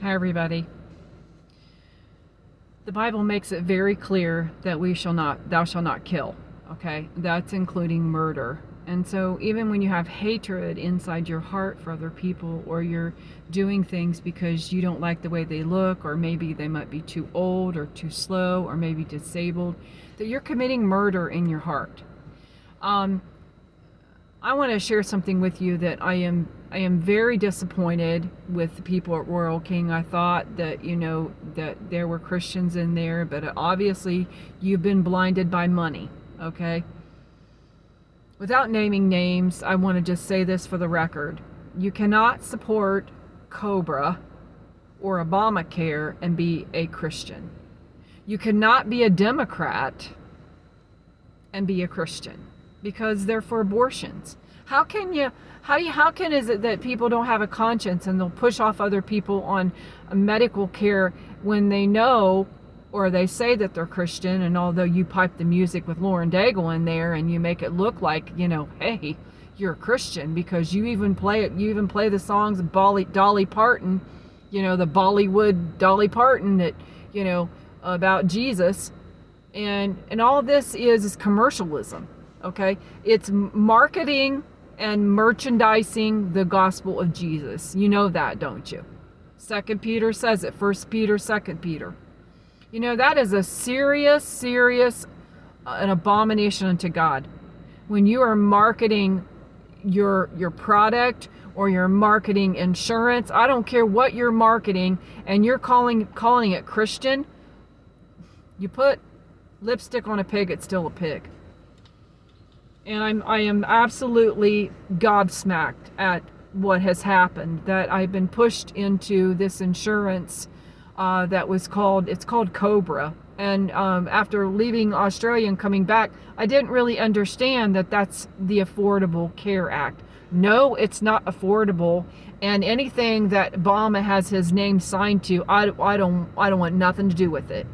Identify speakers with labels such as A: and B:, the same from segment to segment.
A: Hi, everybody. The Bible makes it very clear that thou shalt not kill. Okay? That's including murder. And so even when you have hatred inside your heart for other people, or you're doing things because you don't like the way they look, or maybe they might be too old or too slow or maybe disabled, that you're committing murder in your heart. I want to share something with you that I am very disappointed with the people at Royal King. I thought that, that there were Christians in there, but obviously you've been blinded by money, okay? Without naming names, I want to just say this for the record. You cannot support Cobra or Obamacare and be a Christian. You cannot be a Democrat and be a Christian, because they're for abortions. How can is it that people don't have a conscience and they'll push off other people on medical care when they know, or they say that they're Christian, and although you pipe the music with Lauren Daigle in there and you make it look like, hey, you're a Christian because you even play the songs of Dolly Parton, the Bollywood Dolly Parton that, about Jesus, and all this is commercialism. Okay, it's marketing and merchandising the gospel of Jesus. You know that, don't you? 2 Peter says it. 1 Peter, 2 Peter. That is a serious an abomination unto God. When you are marketing your product, or you're marketing insurance, I don't care what you're marketing, and you're calling it Christian, you put lipstick on a pig, it's still a pig. And I am absolutely gobsmacked at what has happened, that I've been pushed into this insurance it's called Cobra. And after leaving Australia and coming back, I didn't really understand that that's the Affordable Care Act. No, it's not affordable. And anything that Obama has his name signed to, I don't want nothing to do with it.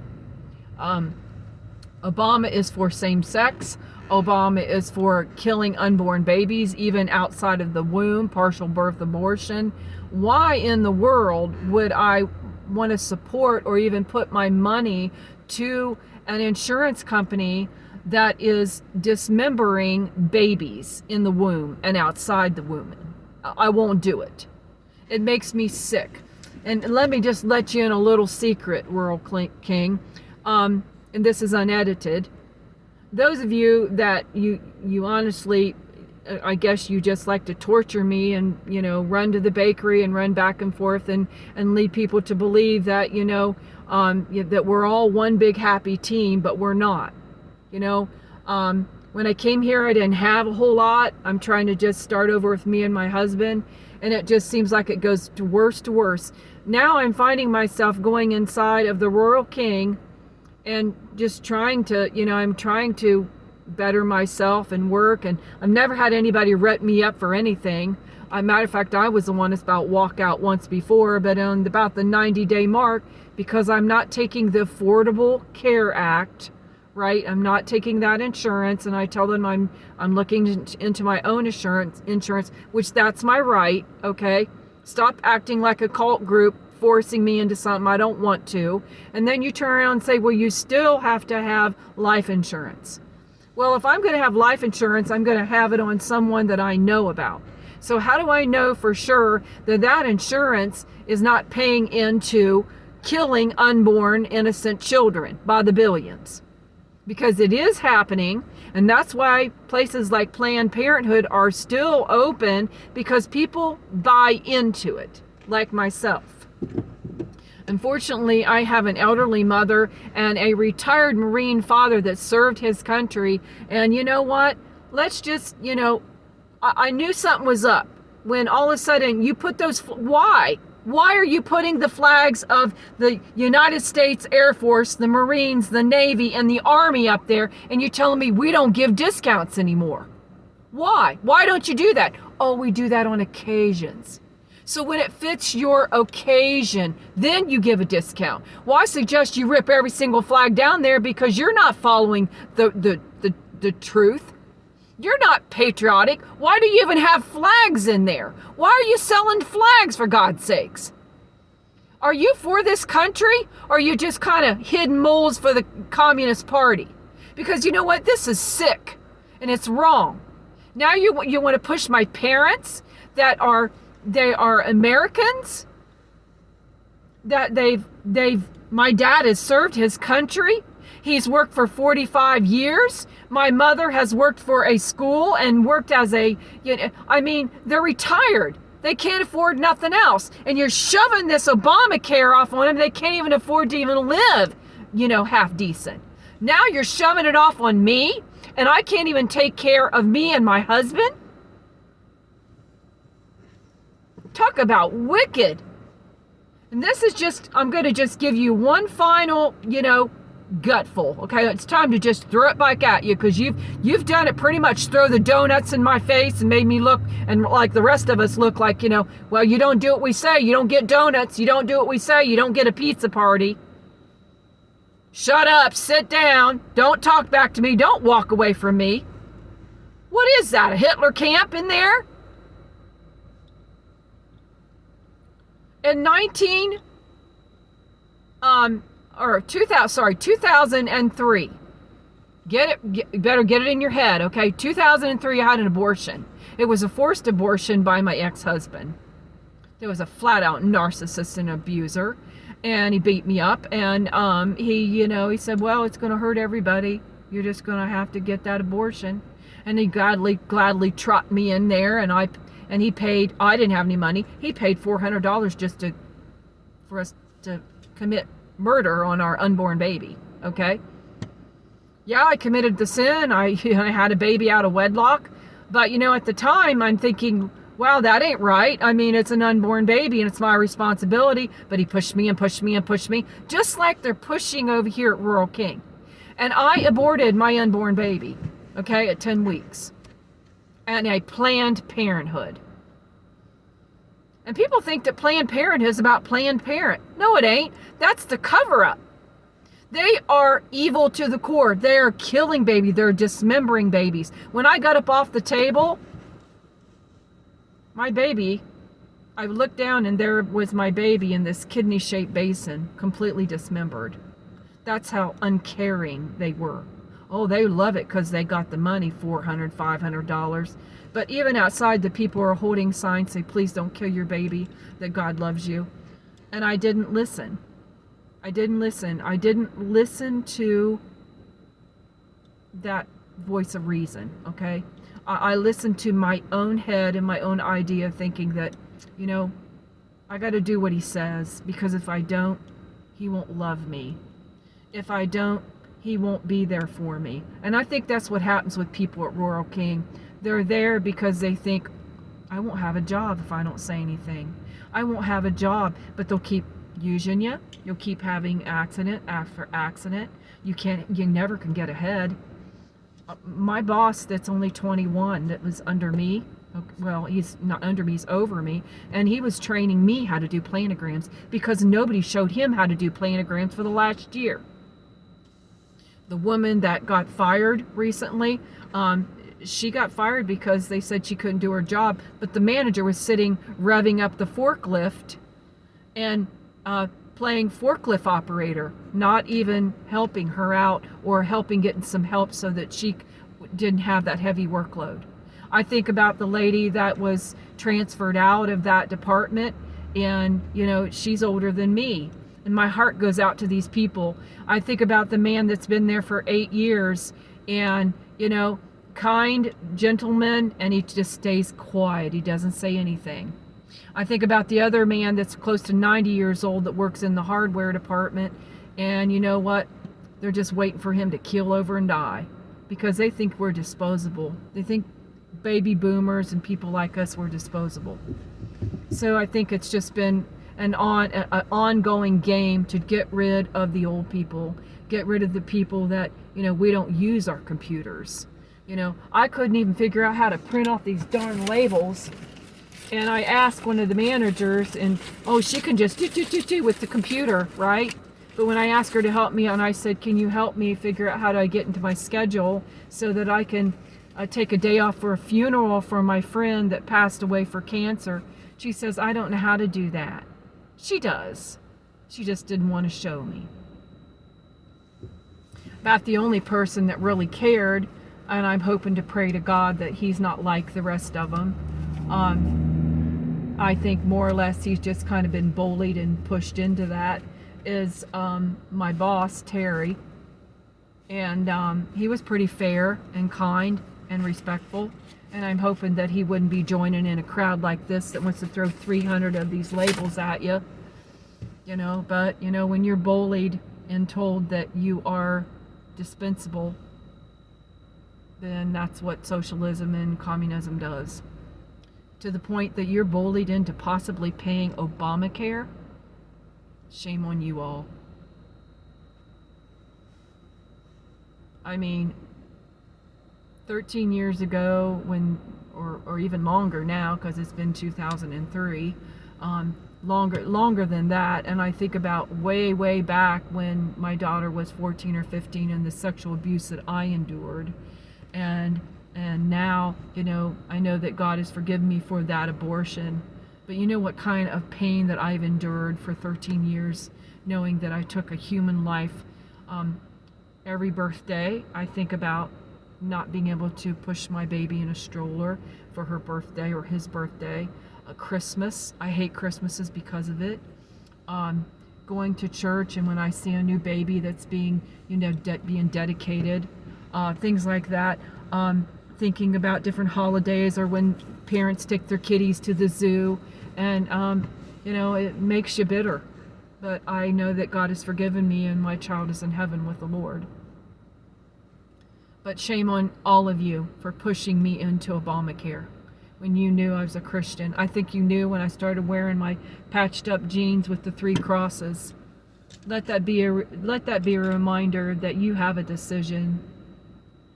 A: Obama is for same-sex. Obama is for killing unborn babies, even outside of the womb, partial birth abortion. Why in the world would I want to support or even put my money to an insurance company that is dismembering babies in the womb and outside the womb? I won't do it. It makes me sick. And let me just let you in a little secret, Royal King. And this is unedited. Those of you that you honestly, I guess you just like to torture me and, run to the bakery and run back and forth and lead people to believe that, that we're all one big happy team, but we're not. When I came here, I didn't have a whole lot. I'm trying to just start over with me and my husband, and it just seems like it goes to worse. Now I'm finding myself going inside of the Royal King and just trying to better myself and work, and I've never had anybody rep me up for anything. Matter of fact, I was the one that's about walk out once before, but on about the 90-day mark, because I'm not taking the Affordable Care Act, right? I'm not taking that insurance, and I tell them I'm looking into my own insurance, which that's my right, okay? Stop acting like a cult group, forcing me into something I don't want to. And then you turn around and say, well, you still have to have life insurance. Well, if I'm going to have life insurance, I'm going to have it on someone that I know about. So how do I know for sure that insurance is not paying into killing unborn innocent children by the billions? Because it is happening, and that's why places like Planned Parenthood are still open, because people buy into it, like myself. Unfortunately, I have an elderly mother and a retired Marine father that served his country. And you know what? Let's just, I knew something was up when all of a sudden you put those, why? Why are you putting the flags of the United States Air Force, the Marines, the Navy, and the Army up there, and you're telling me we don't give discounts anymore? Why? Why don't you do that? Oh, we do that on occasions. So when it fits your occasion, then you give a discount. Well, I suggest you rip every single flag down there, because you're not following the truth. You're not patriotic. Why do you even have flags in there? Why are you selling flags, for God's sakes? Are you for this country, or are you just kind of hidden moles for the Communist Party? Because you know what? This is sick, and it's wrong. Now you want to push my parents they are Americans, that my dad has served his country. He's worked for 45 years. My mother has worked for a school and worked as they're retired. They can't afford nothing else. And you're shoving this Obamacare off on them. They can't even afford to even live, half decent. Now you're shoving it off on me, and I can't even take care of me and my husband? Talk about wicked. And this is I'm going to just give you one final, gutful. Okay, it's time to just throw it back at you, because you've done it pretty much. Throw the donuts in my face and made me look, and like the rest of us look like, well, you don't do what we say, you don't get donuts. You don't do what we say, you don't get a pizza party. Shut up, sit down, don't talk back to me, don't walk away from me. What is that, a Hitler camp in there? In 2003. Better get it in your head, okay? 2003, I had an abortion. It was a forced abortion by my ex-husband. There was a flat-out narcissist and abuser, and he beat me up, and he said, well, it's going to hurt everybody. You're just going to have to get that abortion. And he gladly trotted me in there, and he paid. I didn't have any money. He paid $400 just for us to commit murder on our unborn baby. Okay. Yeah, I committed the sin. I had a baby out of wedlock, but at the time I'm thinking, wow, that ain't right. I mean, it's an unborn baby and it's my responsibility. But he pushed me and pushed me and pushed me, just like they're pushing over here at Rural King. And I aborted my unborn baby. Okay, at 10 weeks. And a Planned Parenthood. And people think that Planned Parenthood is about Planned Parent. No, it ain't. That's the cover-up. They are evil to the core. They are killing babies. They're dismembering babies. When I got up off the table, my baby, I looked down and there was my baby in this kidney-shaped basin, completely dismembered. That's how uncaring they were. Oh, they love it because they got the money, $400, $500. But even outside, the people are holding signs say, please don't kill your baby, that God loves you. And I didn't listen. I didn't listen to that voice of reason, okay? I listened to my own head and my own idea, thinking that, I got to do what he says, because if I don't, he won't love me. If I don't, he won't be there for me. And I think that's what happens with people at Rural King. They're there because they think, I won't have a job if I don't say anything. I won't have a job, but they'll keep using you. You'll keep having accident after accident. You never can get ahead. My boss that's only 21, that was under me, well, he's not under me, he's over me, and he was training me how to do planograms because nobody showed him how to do planograms for the last year. The woman that got fired recently, she got fired because they said she couldn't do her job, but the manager was sitting revving up the forklift and playing forklift operator, not even helping her out or getting some help so that she didn't have that heavy workload. I think about the lady that was transferred out of that department, and she's older than me. And my heart goes out to these people. I think about the man that's been there for 8 years and, kind gentleman, and he just stays quiet. He doesn't say anything. I think about the other man that's close to 90 years old that works in the hardware department, and you know what? They're just waiting for him to keel over and die because they think we're disposable. They think baby boomers and people like us were disposable. So I think it's just been an ongoing game to get rid of the old people, get rid of the people that, we don't use our computers. I couldn't even figure out how to print off these darn labels. And I asked one of the managers, and she can just do with the computer, right? But when I asked her to help me, and I said, can you help me figure out how do I get into my schedule so that I can take a day off for a funeral for my friend that passed away for cancer? She says, I don't know how to do that. She does. She just didn't want to show me. About the only person that really cared, and I'm hoping to pray to God that he's not like the rest of them. I think more or less he's just kind of been bullied and pushed into that, is my boss, Terry. And he was pretty fair and kind and respectful. And I'm hoping that he wouldn't be joining in a crowd like this that wants to throw 300 of these labels at you. But, when you're bullied and told that you are dispensable, then that's what socialism and communism does. To the point that you're bullied into possibly paying Obamacare, shame on you all. I mean, 13 years ago, or even longer now, because it's been 2003, longer than that, and I think about way back when my daughter was 14 or 15 and the sexual abuse that I endured, and now, I know that God has forgiven me for that abortion, but you know what kind of pain that I've endured for 13 years, knowing that I took a human life. Every birthday, I think about not being able to push my baby in a stroller for her birthday or his birthday. Christmas, I hate Christmases because of it. Going to church, and when I see a new baby that's being, being dedicated, things like that. Thinking about different holidays, or when parents take their kiddies to the zoo, and it makes you bitter. But I know that God has forgiven me, and my child is in heaven with the Lord. But shame on all of you for pushing me into Obamacare when you knew I was a Christian. I think you knew when I started wearing my patched up jeans with the 3 crosses. Let that be a reminder that you have a decision.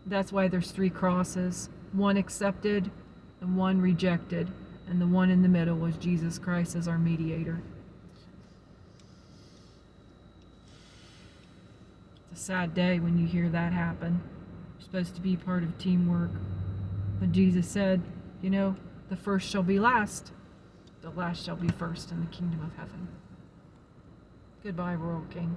A: That's why there's 3 crosses. 1 accepted and 1 rejected. And the one in the middle was Jesus Christ as our mediator. It's a sad day when you hear that happen. You're supposed to be part of teamwork. But Jesus said, the first shall be last. The last shall be first in the kingdom of heaven. Goodbye, Royal King.